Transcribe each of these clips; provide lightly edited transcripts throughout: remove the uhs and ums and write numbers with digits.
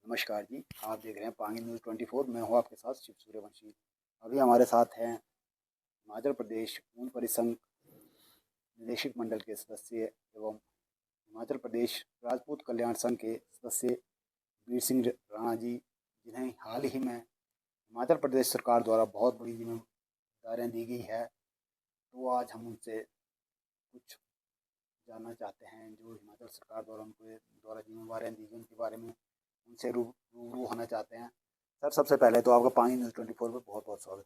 नमस्कार जी। आप देख रहे हैं पांगी न्यूज़ 24। मैं हूं आपके साथ शिव सूर्यवंशी। अभी हमारे साथ हैं हिमाचल प्रदेश ऊन परिसंघ निदेशक मंडल के सदस्य एवं हिमाचल प्रदेश राजपूत कल्याण संघ के सदस्य वीर सिंह राणा जी, जिन्हें हाल ही में हिमाचल प्रदेश सरकार द्वारा बहुत बड़ी जिम्मेदारियां दी गई है। तो आज हम उनसे कुछ जानना चाहते हैं जो हिमाचल सरकार द्वारा उनके द्वारा जिम्मेदारियां दी गई उनके बारे में उनसे रूबरू होना चाहते हैं। सर, सबसे पहले तो आपका पानी न्यूज़ 24 पर बहुत बहुत स्वागत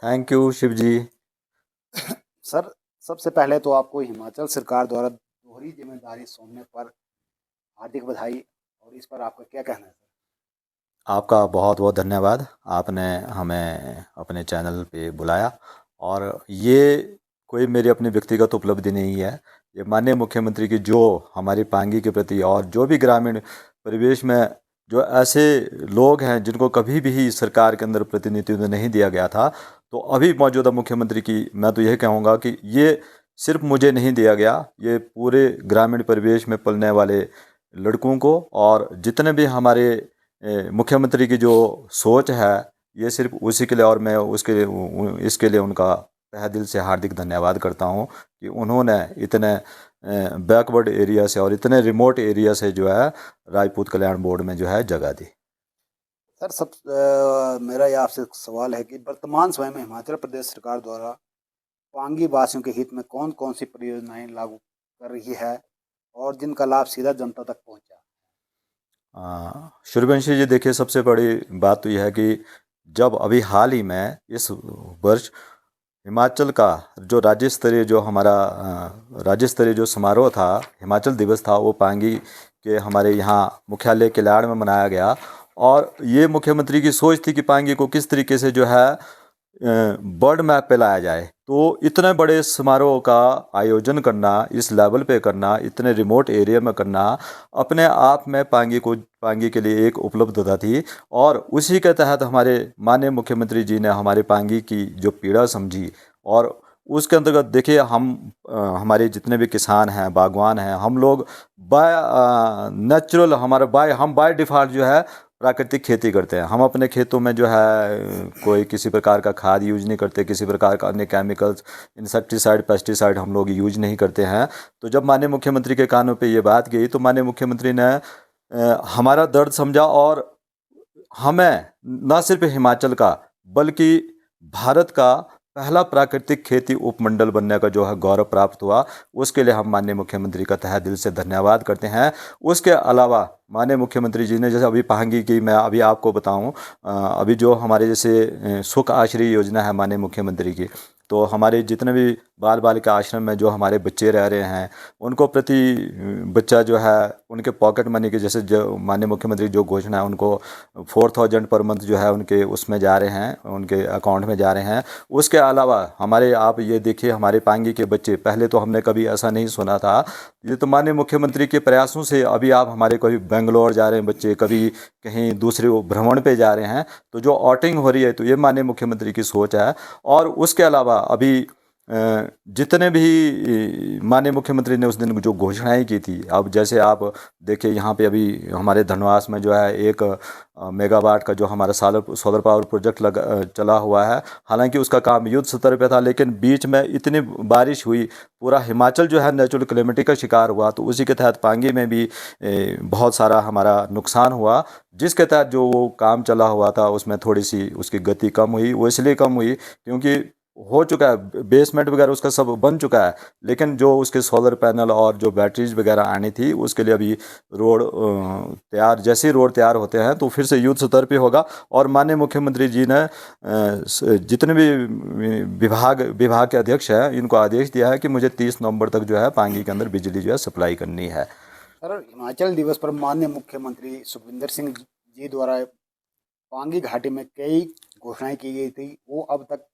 थैंक यू शिव जी। है। सर, सबसे पहले तो आपको हिमाचल सरकार द्वारा दोहरी जिम्मेदारी सौंपने पर हार्दिक बधाई। और इस पर आपका क्या कहना है सर? आपका बहुत बहुत धन्यवाद। आपने हमें अपने चैनल पे बुलाया और ये कोई मेरी अपनी व्यक्तिगत उपलब्धि नहीं है। ये माननीय मुख्यमंत्री की जो हमारी पांगी के प्रति और जो भी ग्रामीण परिवेश में जो ऐसे लोग हैं जिनको कभी भी सरकार के अंदर प्रतिनिधित्व नहीं दिया गया था, तो अभी मौजूदा मुख्यमंत्री की मैं तो यह कहूँगा कि ये सिर्फ मुझे नहीं दिया गया, ये पूरे ग्रामीण परिवेश में पलने वाले लड़कों को और जितने भी हमारे मुख्यमंत्री की जो सोच है, ये सिर्फ उसी के लिए और मैं उसके इसके लिए उनका तहे दिल से हार्दिक धन्यवाद करता हूँ कि उन्होंने इतने बैकवर्ड एरिया से और इतने रिमोट एरिया से जो है राजपूत कल्याण बोर्ड में जो है जगह दी। सर, मेरा ये आपसे सवाल है कि वर्तमान समय में हिमाचल प्रदेश सरकार द्वारा पांगी वासियों के हित में कौन कौन सी परियोजनाएं लागू कर रही है और जिनका लाभ सीधा जनता तक पहुंचा? सूर्यवंशी जी, देखिए सबसे बड़ी बात तो यह है कि जब अभी हाल ही में इस वर्ष हिमाचल का जो राज्य स्तरीय जो हमारा राज्य स्तरीय जो समारोह था, हिमाचल दिवस था, वो पांगी के हमारे यहाँ मुख्यालय किलाड़ में मनाया गया। और ये मुख्यमंत्री की सोच थी कि पांगी को किस तरीके से जो है वर्ल्ड मैप पे लाया जाए। तो इतने बड़े समारोह का आयोजन करना, इस लेवल पे करना, इतने रिमोट एरिया में करना, अपने आप में पांगी के लिए एक उपलब्धता थी। और उसी के तहत हमारे माननीय मुख्यमंत्री जी ने हमारे पांगी की जो पीड़ा समझी और उसके अंतर्गत देखिए हमारे जितने भी किसान हैं, बागवान हैं, हम लोग बाय नेचुरल हम बाय डिफ़ॉल्ट जो है प्राकृतिक खेती करते हैं। हम अपने खेतों में जो है कोई किसी प्रकार का खाद यूज नहीं करते, किसी प्रकार का अन्य केमिकल्स, इंसेक्टिसाइड, पेस्टिसाइड हम लोग यूज नहीं करते हैं। तो जब माननीय मुख्यमंत्री के कानों पे ये बात गई तो माननीय मुख्यमंत्री ने हमारा दर्द समझा और हमें न सिर्फ हिमाचल का बल्कि भारत का पहला प्राकृतिक खेती उपमंडल बनने का जो है गौरव प्राप्त हुआ, उसके लिए हम माननीय मुख्यमंत्री का तहे दिल से धन्यवाद करते हैं। उसके अलावा माननीय मुख्यमंत्री जी ने जैसे अभी पांगी की मैं अभी आपको बताऊं, अभी जो हमारे जैसे सुख आश्रय योजना है माननीय मुख्यमंत्री की, तो हमारे जितने भी बाल बालिका आश्रम में जो हमारे बच्चे रह रहे हैं, उनको प्रति बच्चा जो है उनके पॉकेट मनी के जैसे जो माननीय मुख्यमंत्री जो घोषणा है, उनको 4000 पर मंथ जो है उनके उसमें जा रहे हैं, उनके अकाउंट में जा रहे हैं। उसके अलावा हमारे आप ये देखिए हमारे पांगी के बच्चे, पहले तो हमने कभी ऐसा नहीं सुना था, ये तो माननीय मुख्यमंत्री के प्रयासों से अभी आप हमारे कभी बेंगलोर जा रहे हैं बच्चे, कभी कहीं दूसरे भ्रमण पे जा रहे हैं, तो जो आउटिंग हो रही है तो ये माननीय मुख्यमंत्री की सोच है। और उसके अलावा अभी जितने भी माननीय मुख्यमंत्री ने उस दिन जो घोषणाएं की थी, अब जैसे आप देखिए यहाँ पे अभी हमारे धनवास में जो है एक मेगावाट का जो हमारा सोलर पावर प्रोजेक्ट चला हुआ है। हालांकि उसका काम युद्ध स्तर पे था, लेकिन बीच में इतनी बारिश हुई, पूरा हिमाचल जो है नेचुरल क्लेमिटी का शिकार हुआ, तो उसी के तहत पांगी में भी बहुत सारा हमारा नुकसान हुआ, जिसके तहत जो वो काम चला हुआ था उसमें थोड़ी सी उसकी गति कम हुई। वो इसलिए कम हुई क्योंकि हो चुका है, बेसमेंट वगैरह उसका सब बन चुका है, लेकिन जो उसके सोलर पैनल और जो बैटरीज वगैरह आनी थी उसके लिए अभी रोड तैयार, जैसे ही रोड तैयार होते हैं तो फिर से युद्ध स्तर पे होगा। और माननीय मुख्यमंत्री जी ने जितने भी विभाग के अध्यक्ष हैं, इनको आदेश दिया है कि मुझे 30 नवंबर तक जो है पांगी के अंदर बिजली जो है सप्लाई करनी है। सर, हिमाचल दिवस पर माननीय मुख्यमंत्री सुखविंदर सिंह जी द्वारा पांगी घाटी में कई घोषणाएं की गई थी। वो अब तक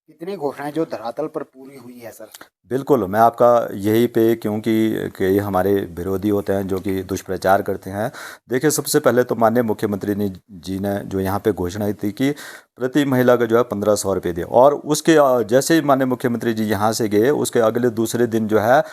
कितनी घोषणाएं जो धरातल पर पूरी हुई है सर? बिल्कुल, मैं आपका यही पे, क्योंकि कई हमारे विरोधी होते हैं जो कि दुष्प्रचार करते हैं। देखिए सबसे पहले तो माननीय मुख्यमंत्री जी ने जो यहाँ पे घोषणा थी कि प्रति महिला का जो है 1500 रुपये दिए, और उसके जैसे ही माननीय मुख्यमंत्री जी यहाँ से गए उसके अगले दूसरे दिन जो है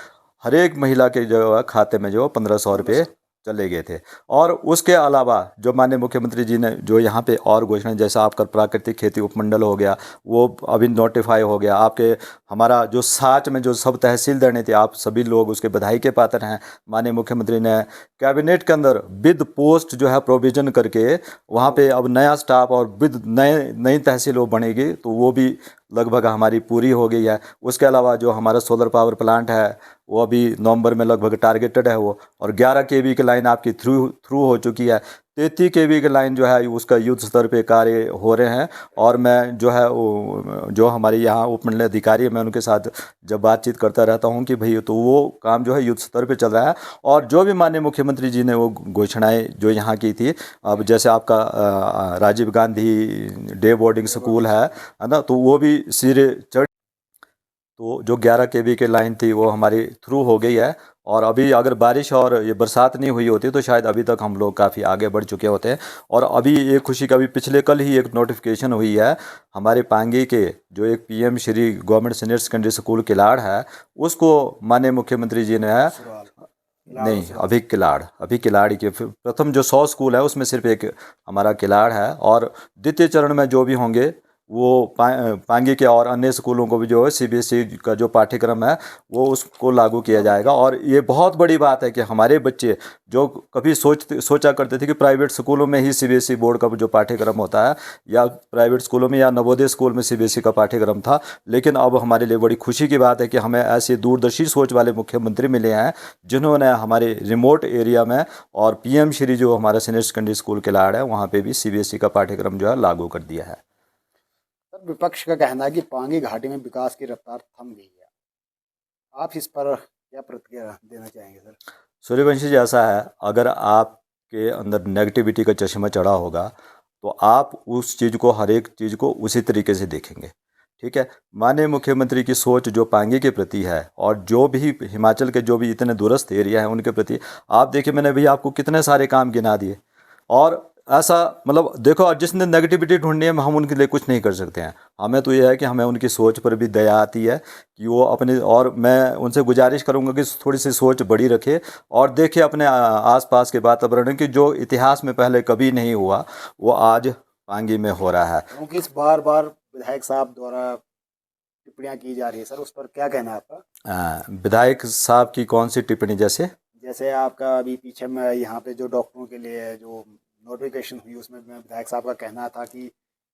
हर एक महिला के जो है खाते में जो 1500 रुपये चले गए थे। और उसके अलावा जो माननीय मुख्यमंत्री जी ने जो यहाँ पे और घोषणा, जैसा आपका प्राकृतिक खेती उपमंडल हो गया, वो अभी नोटिफाई हो गया। आपके हमारा जो साच में जो सब तहसीलदार ने थे, आप सभी लोग उसके बधाई के पात्र हैं। माननीय मुख्यमंत्री ने कैबिनेट के अंदर विद पोस्ट जो है प्रोविजन करके वहाँ पे अब नया स्टाफ और विद नई तहसील वो बनेगी, तो वो भी लगभग हमारी पूरी हो गई है। उसके अलावा जो हमारा सोलर पावर प्लांट है वो अभी नवंबर में लगभग टारगेटेड है वो, और 11 केवी की लाइन आपकी थ्रू हो चुकी है। 33 केवी की लाइन जो है उसका युद्ध स्तर पे कार्य हो रहे हैं। और मैं जो है वो जो हमारे यहाँ उपमंडल अधिकारी है, मैं उनके साथ जब बातचीत करता रहता हूँ कि भाई तो वो काम जो है युद्ध स्तर पे चल रहा है। और जो भी माननीय मुख्यमंत्री जी ने वो घोषणाएं जो यहाँ की थी, अब जैसे आपका Rajiv Gandhi day boarding school है ना, तो वो भी सिरे चढ़, तो जो 11 केवी की लाइन थी वो हमारी थ्रू हो गई है। और अभी अगर बारिश और ये बरसात नहीं हुई होती तो शायद अभी तक हम लोग काफ़ी आगे बढ़ चुके होते हैं। और अभी एक खुशी का भी पिछले कल ही एक नोटिफिकेशन हुई है हमारे पांगी के जो एक PM Shri government senior secondary school Kilar है, उसको माननीय मुख्यमंत्री जी ने नहीं, अभी किलाड़ ही के प्रथम जो 100 स्कूल है उसमें सिर्फ एक हमारा किलाड़ है। और द्वितीय चरण में जो भी होंगे वो पांगी के और अन्य स्कूलों को भी जो है सीबीएसई का जो पाठ्यक्रम है वो उसको लागू किया जाएगा। और ये बहुत बड़ी बात है कि हमारे बच्चे जो कभी सोचा करते थे कि प्राइवेट स्कूलों में ही सीबीएसई बोर्ड का जो पाठ्यक्रम होता है, या प्राइवेट स्कूलों में या नवोदय स्कूल में सीबीएसई का पाठ्यक्रम था, लेकिन अब हमारे लिए बड़ी खुशी की बात है कि हमें ऐसे दूरदर्शी सोच वाले मुख्यमंत्री मिले हैं जिन्होंने हमारे रिमोट एरिया में और पीएम श्री जो हमारा सीनियर सेकेंडरी स्कूल किलाड़ है वहाँ पे भी सीबीएसई का पाठ्यक्रम जो है लागू कर दिया है। सर, विपक्ष का कहना है कि पांगी घाटी में विकास की रफ्तार थम गई है, आप इस पर क्या प्रतिक्रिया देना चाहेंगे सर? सूर्यवंशी जी, ऐसा है, अगर आपके अंदर नेगेटिविटी का चश्मा चढ़ा होगा तो आप उस चीज़ को, हर एक चीज़ को उसी तरीके से देखेंगे। ठीक है, माननीय मुख्यमंत्री की सोच जो पांगी के प्रति है और जो भी हिमाचल के जो भी इतने दूरस्थ एरिया हैं उनके प्रति, आप देखिए मैंने भी आपको कितने सारे काम गिना दिए। और ऐसा मतलब देखो, और जिसने नेगेटिविटी ढूंढनी है हम उनके लिए कुछ नहीं कर सकते हैं। हमें तो ये है कि हमें उनकी सोच पर भी दया आती है कि वो अपने, और मैं उनसे गुजारिश करूंगा कि थोड़ी सी सोच बड़ी रखे और देखे अपने आसपास के वातावरण की जो इतिहास में पहले कभी नहीं हुआ वो आज पांगी में हो रहा है। क्योंकि इस बार बार विधायक साहब द्वारा टिप्पणियां की जा रही है सर, उस पर क्या कहना है आपका? विधायक साहब की कौन सी टिप्पणी? जैसे आपका अभी पीछे में यहाँ पे जो डॉक्टरों के लिए जो नोटिफिकेशन हुई उसमें विधायक साहब का कहना था कि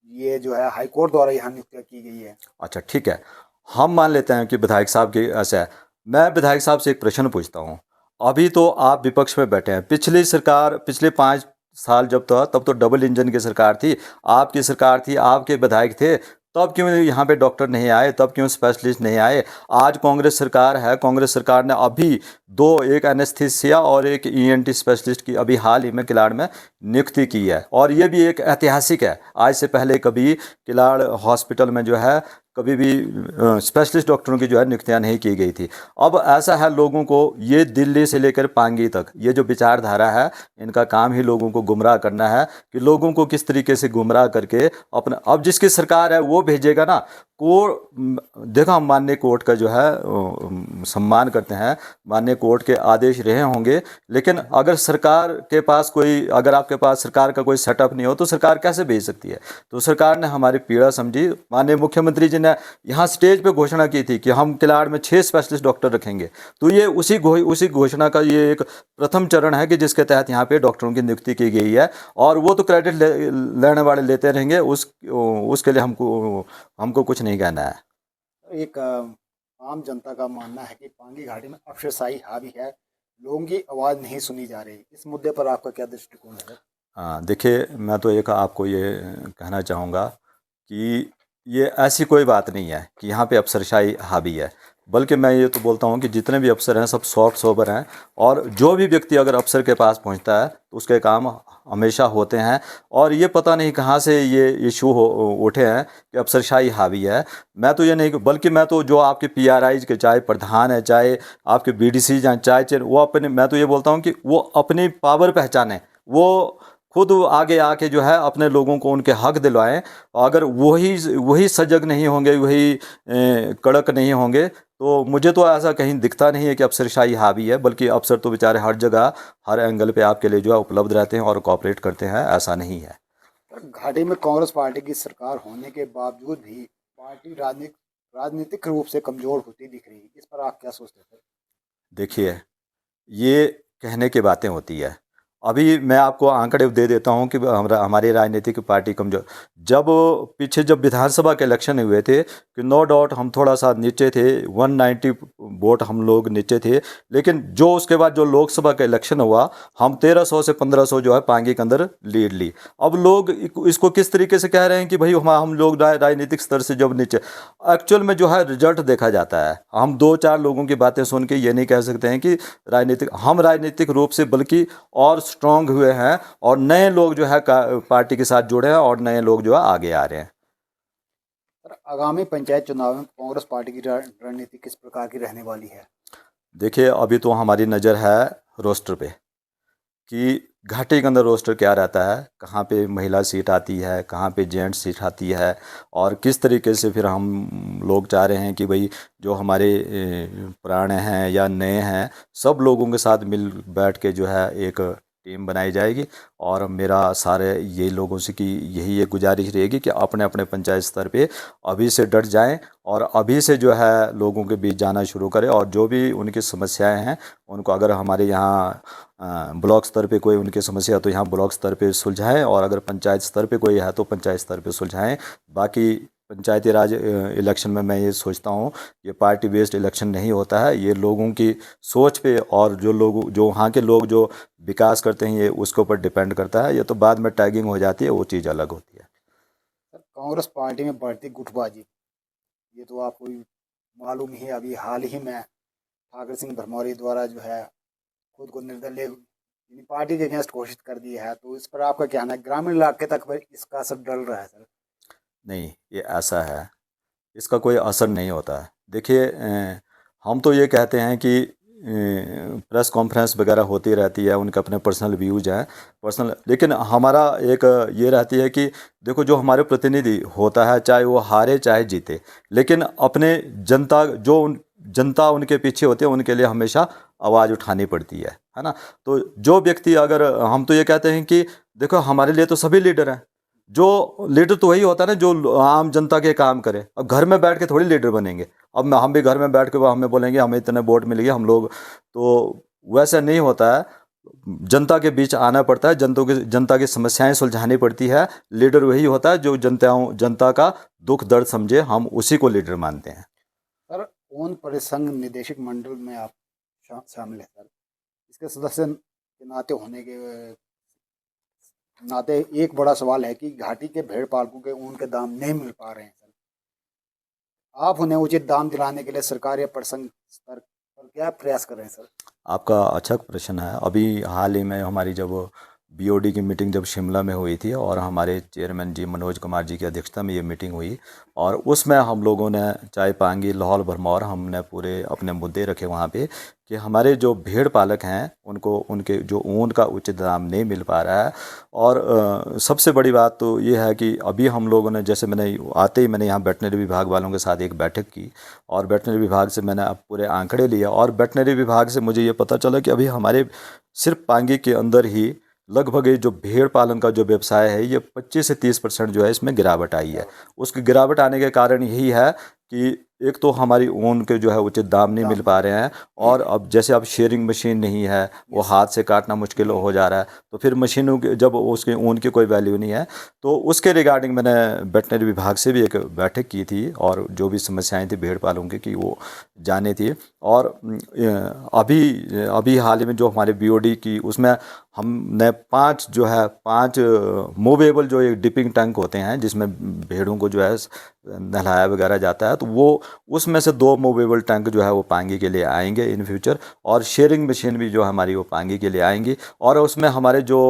ये जो है हाई कोर्ट द्वारा यहाँ नियुक्ति की गई है। अच्छा ठीक है, हम मान लेते हैं कि विधायक साहब की ऐसा है। मैं विधायक साहब से एक प्रश्न पूछता हूँ, अभी तो आप विपक्ष में बैठे हैं, पिछली सरकार पिछले 5 साल जब था तब तो डबल इंजन की सरकार थी, आपकी सरकार थी, आपके विधायक थे, तब क्यों यहाँ पे डॉक्टर नहीं आए, तब क्यों स्पेशलिस्ट नहीं आए? आज कांग्रेस सरकार है, कांग्रेस सरकार ने अभी एक एनेस्थीसिया और एक ईएनटी स्पेशलिस्ट की अभी हाल ही में किलाड़ में नियुक्ति की है। और ये भी एक ऐतिहासिक है, आज से पहले कभी किलाड़ हॉस्पिटल में जो है कभी भी स्पेशलिस्ट डॉक्टरों की जो है नियुक्तियां नहीं की गई थी। अब ऐसा है, लोगों को ये दिल्ली से लेकर पांगी तक ये जो विचारधारा है, इनका काम ही लोगों को गुमराह करना है कि लोगों को किस तरीके से गुमराह करके अपना, अब जिसकी सरकार है वो भेजेगा ना देखो, हम माननीय कोर्ट का जो है सम्मान करते हैं, माननीय कोर्ट के आदेश रहे होंगे, लेकिन अगर सरकार के पास कोई, अगर आपके पास सरकार का कोई सेटअप नहीं हो तो सरकार कैसे भेज सकती है? तो सरकार ने हमारी पीड़ा समझी। माननीय मुख्यमंत्री जी ने यहाँ स्टेज पे घोषणा की थी कि हम किलाड़ में 6 स्पेशलिस्ट डॉक्टर रखेंगे, तो ये उसी घोषणा का ये एक प्रथम चरण है कि जिसके तहत यहाँ पे डॉक्टरों की नियुक्ति की गई है। और वो तो क्रेडिट लेने वाले लेते रहेंगे, उसके लिए हमको कुछ नहीं कहना है। एक आम जनता का मानना है कि पांगी घाटी में अफसरशाही हावी है, लोगों की आवाज़ नहीं सुनी जा रही, इस मुद्दे पर आपका क्या दृष्टिकोण है? हाँ देखिए, मैं तो एक आपको ये कहना चाहूँगा कि ये ऐसी कोई बात नहीं है कि यहाँ पे अफसरशाही हावी है, बल्कि मैं ये तो बोलता हूँ कि जितने भी अफसर हैं सब सॉफ्ट सोबर हैं, और जो भी व्यक्ति अगर अफसर के पास पहुँचता है तो उसके काम हमेशा होते हैं। और ये पता नहीं कहाँ से ये इशू उठे हैं कि अफसरशाही हावी है। मैं तो ये नहीं, बल्कि मैं तो जो आपके पीआरआईज के चाहे प्रधान है, चाहे आपके बीडीसी, चाहे वो अपने, मैं तो ये बोलता हूँ कि वो अपनी पावर पहचाने, वो खुद आगे आके जो है अपने लोगों को उनके हक दिलवाएं। अगर वही वही सजग नहीं होंगे, वही कड़क नहीं होंगे, तो मुझे तो ऐसा कहीं दिखता नहीं है कि अफसरशाही हावी है, बल्कि अफसर तो बेचारे हर जगह हर एंगल पे आपके लिए जो है उपलब्ध रहते हैं और कोऑपरेट करते हैं, ऐसा नहीं है। घाटी में कांग्रेस पार्टी की सरकार होने के बावजूद भी पार्टी राजनीतिक रूप से कमजोर होती दिख रही है। इस पर आप क्या सोचते हैं? देखिए, ये कहने की बातें होती है। अभी मैं आपको आंकड़े दे देता हूं कि हमारी राजनीतिक पार्टी कमजोर, जब पीछे जब विधानसभा के इलेक्शन हुए थे कि नो डाउट हम थोड़ा सा नीचे थे, 190 वोट हम लोग नीचे थे, लेकिन जो उसके बाद जो लोकसभा का इलेक्शन हुआ, हम 1300 से 1500 जो है पांगी के अंदर लीड ली। अब लोग इसको किस तरीके से कह रहे हैं कि भाई हम लोग राजनीतिक स्तर से जब नीचे, एक्चुअल में जो है रिजल्ट देखा जाता है। हम दो चार लोगों की बातें सुन के ये नहीं कह सकते हैं कि हम राजनीतिक रूप से बल्कि और स्ट्रांग हुए हैं, और नए लोग जो है पार्टी के साथ जुड़े हैं, और नए लोग जो है आगे आ रहे हैं। सर, आगामी पंचायत चुनाव में कांग्रेस पार्टी की रणनीति किस प्रकार की रहने वाली है? देखिए, अभी तो हमारी नज़र है रोस्टर पे कि घाटी के अंदर रोस्टर क्या रहता है, कहाँ पे महिला सीट आती है, कहाँ पे जेंट्स सीट आती है, और किस तरीके से फिर हम लोग चाह रहे हैं कि भाई जो हमारे पुराने हैं या नए हैं, सब लोगों के साथ मिल बैठ के जो है एक टीम बनाई जाएगी। और मेरा सारे ये लोगों से कि यही एक गुजारिश रहेगी कि अपने अपने पंचायत स्तर पे अभी से डट जाएं, और अभी से जो है लोगों के बीच जाना शुरू करें, और जो भी उनकी समस्याएं हैं उनको, अगर हमारे यहाँ ब्लॉक स्तर पे कोई उनकी समस्या है तो यहाँ ब्लॉक स्तर पे सुलझाएं, और अगर पंचायत स्तर पे कोई है तो पंचायत स्तर पे सुलझाएं। बाकी पंचायती राज इलेक्शन में मैं ये सोचता हूँ, ये पार्टी बेस्ड इलेक्शन नहीं होता है, ये लोगों की सोच पे और जो वहाँ के लोग जो विकास करते हैं ये उसके ऊपर डिपेंड करता है। ये तो बाद में टैगिंग हो जाती है, वो चीज़ अलग होती है। सर, कांग्रेस पार्टी में बढ़ती गुटबाजी, ये तो आपको भी मालूम ही है। अभी हाल ही में ठाकर सिंह भरमौरी द्वारा जो है खुद को निर्दलीय यानी पार्टी के अगेंस्ट घोषित कर दिया है, तो इस पर आपका क्या कहना है? ग्रामीण इलाके तक पर इसका असर डल रहा है सर? नहीं, ये ऐसा है, इसका कोई असर नहीं होता है। देखिए, हम तो ये कहते हैं कि प्रेस कॉन्फ्रेंस वगैरह होती रहती है, उनके अपने पर्सनल व्यूज हैं, पर्सनल, लेकिन हमारा एक ये रहती है कि देखो, जो हमारे प्रतिनिधि होता है, चाहे वो हारे चाहे जीते, लेकिन अपने जनता उनके पीछे होती है, उनके लिए हमेशा आवाज़ उठानी पड़ती है ना। तो जो व्यक्ति, अगर हम तो ये कहते हैं कि देखो, हमारे लिए तो सभी लीडर हैं, जो लीडर तो वही होता है ना जो आम जनता के काम करे। अब घर में बैठ के थोड़ी लीडर बनेंगे, अब हम भी घर में बैठ के वो हमें बोलेंगे हमें इतने वोट मिल गए हम लोग, तो वैसा नहीं होता है। जनता के बीच आना पड़ता है, जनता की समस्याएं सुलझानी पड़ती है। लीडर वही होता है जो जनता का दुख दर्द समझे, हम उसी को लीडर मानते हैं। सर, ऊन परिसंघ निदेशक मंडल में आप शामिल है सर, इसके सदस्य के नाते एक बड़ा सवाल है कि घाटी के भेड़ पालकों के ऊन के दाम नहीं मिल पा रहे हैं सर। आप उन्हें उचित दाम दिलाने के लिए सरकार या प्रसंघ स्तर पर क्या प्रयास कर रहे हैं सर? आपका अच्छा प्रश्न है। अभी हाल ही में हमारी जब बीओडी की मीटिंग जब शिमला में हुई थी, और हमारे चेयरमैन जी मनोज कुमार जी की अध्यक्षता में ये मीटिंग हुई, और उसमें हम लोगों ने चाहे पांगी, लाहौल, भरमौर, हमने पूरे अपने मुद्दे रखे वहाँ पे कि हमारे जो भेड़ पालक हैं उनको उनके जो ऊन का उचित दाम नहीं मिल पा रहा है। और सबसे बड़ी बात तो ये है कि अभी हम लोगों ने, जैसे मैंने यहाँ वेटनरी विभाग वालों के साथ एक बैठक की, और वेटनरी विभाग से मैंने अब पूरे आंकड़े लिए, और वेटनरी विभाग से मुझे ये पता चला कि अभी हमारे सिर्फ पांगी के अंदर ही लगभग ये जो भेड़ पालन का जो व्यवसाय है, ये 25 से 30% जो है इसमें गिरावट आई है। उसकी गिरावट आने के कारण यही है कि एक तो हमारी ऊन के जो है उचित दाम नहीं मिल पा रहे हैं, और अब जैसे अब शेयरिंग मशीन नहीं है, वो हाथ से काटना मुश्किल हो जा रहा है, तो फिर मशीनों के जब उसके ऊन की कोई वैल्यू नहीं है, तो उसके रिगार्डिंग मैंने वेटनरी विभाग से भी एक बैठक की थी, और जो भी समस्याएं थी भेड़ पालकों की वो जानी थी। और अभी अभी हाल ही में जो हमारे बीओडी की, उसमें हमने 5 मूवेबल जो एक डिपिंग टैंक होते हैं जिसमें भेड़ों को जो है नहलाया वगैरह जाता है, तो वो उसमें से 2 मूवेबल टैंक जो है वो पांगी के लिए आएंगे इन फ्यूचर, और शेयरिंग मशीन भी जो हमारी वो पांगी के लिए आएंगी। और उसमें हमारे जो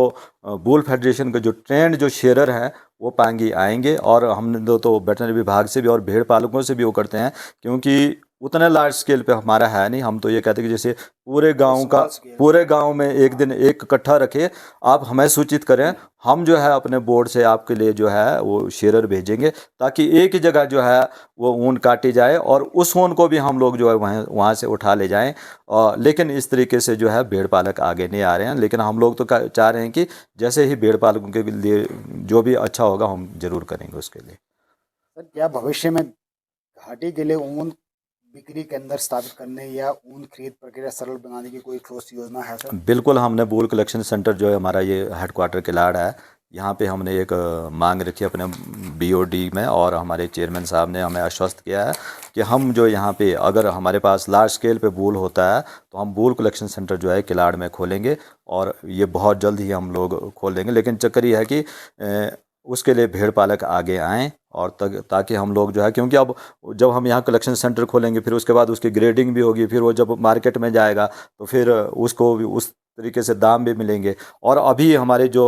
बुल फेडरेशन के जो ट्रेंड जो शेयरर हैं वो पांगी आएंगे। और हमने तो वेटनरी विभाग से भी और भेड़ पालकों से भी वो करते हैं, क्योंकि उतने लार्ज स्केल पे हमारा है नहीं। हम तो ये कहते हैं कि जैसे पूरे गांव का, Small scale। पूरे गांव में एक दिन एक इकट्ठा रखे, आप हमें सूचित करें, हम जो है अपने बोर्ड से आपके लिए जो है वो शेरर भेजेंगे, ताकि एक ही जगह जो है वो ऊन काटी जाए और उस ऊन को भी हम लोग जो है वहाँ से उठा ले जाएं। लेकिन इस तरीके से जो है भेड़ पालक आगे नहीं आ रहे हैं। लेकिन हम लोग तो चाह रहे हैं कि जैसे ही भेड़ पालकों के लिए जो भी अच्छा होगा हम जरूर करेंगे उसके लिए। सर क्या भविष्य में घाटी के लिए ऊन बिक्री केंद्र स्थापित करने या ऊन खरीद प्रक्रिया सरल बनाने की कोई ठोस योजना है सर? बिल्कुल, हमने वूल कलेक्शन सेंटर जो है हमारा ये हेडक्वार्टर किलाड़ है, यहाँ पे हमने एक मांग रखी अपने बीओडी में, और हमारे चेयरमैन साहब ने हमें आश्वस्त किया है कि हम जो यहाँ पे अगर हमारे पास लार्ज स्केल पे वूल होता है तो हम वूल कलेक्शन सेंटर जो है किलाड़ में खोलेंगे, और ये बहुत जल्द ही हम लोग खोल देंगे। लेकिन चक्कर ये है कि उसके लिए भेड़ पालक आगे आएँ, और ताकि हम लोग जो है, क्योंकि अब जब हम यहाँ कलेक्शन सेंटर खोलेंगे फिर उसके बाद उसकी ग्रेडिंग भी होगी, फिर वो जब मार्केट में जाएगा तो फिर उसको भी उस तरीके से दाम भी मिलेंगे। और अभी हमारे जो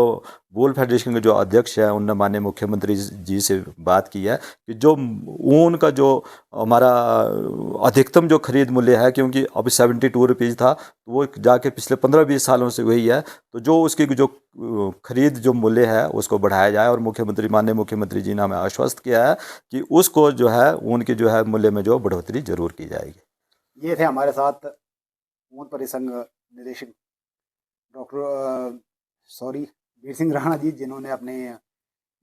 वूल फेडरेशन के जो अध्यक्ष हैं उनने माननीय मुख्यमंत्री जी से बात की है कि जो ऊन का जो हमारा अधिकतम जो खरीद मूल्य है, क्योंकि अभी 72 रुपीज़ था, तो वो जाके पिछले 15-20 सालों से वही है, तो जो उसकी जो खरीद जो मूल्य है उसको बढ़ाया जाए। और माननीय मुख्यमंत्री जी ने हमें आश्वस्त किया है कि उसको जो है ऊन की जो है मूल्य में जो बढ़ोतरी जरूर की जाएगी। ये थे हमारे साथ ऊन परिसंघ निदेशक डॉक्टर वीर सिंह राणा जी, जिन्होंने अपने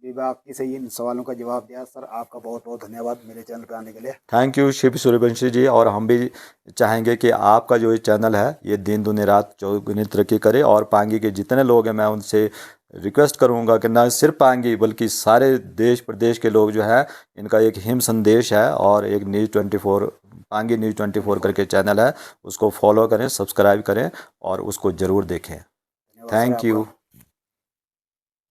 विभाग की से इन सवालों का जवाब दिया। सर आपका बहुत बहुत धन्यवाद मेरे चैनल पर आने के लिए। थैंक यू शिव सूर्यवंशी जी। और हम भी चाहेंगे कि आपका जो ये चैनल है ये दिन दुनी रात चौगुनी तरक्की करे, और पांगी के जितने लोग हैं मैं उनसे रिक्वेस्ट करूंगा कि ना सिर्फ पांगी बल्कि सारे देश प्रदेश के लोग जो है, इनका एक हिम संदेश है और एक न्यूज़ 24 पांगी न्यूज़ 24 करके चैनल है, उसको फॉलो करें, सब्सक्राइब करें और उसको ज़रूर देखें। धन्यवाद सर थैंक आपका। यू।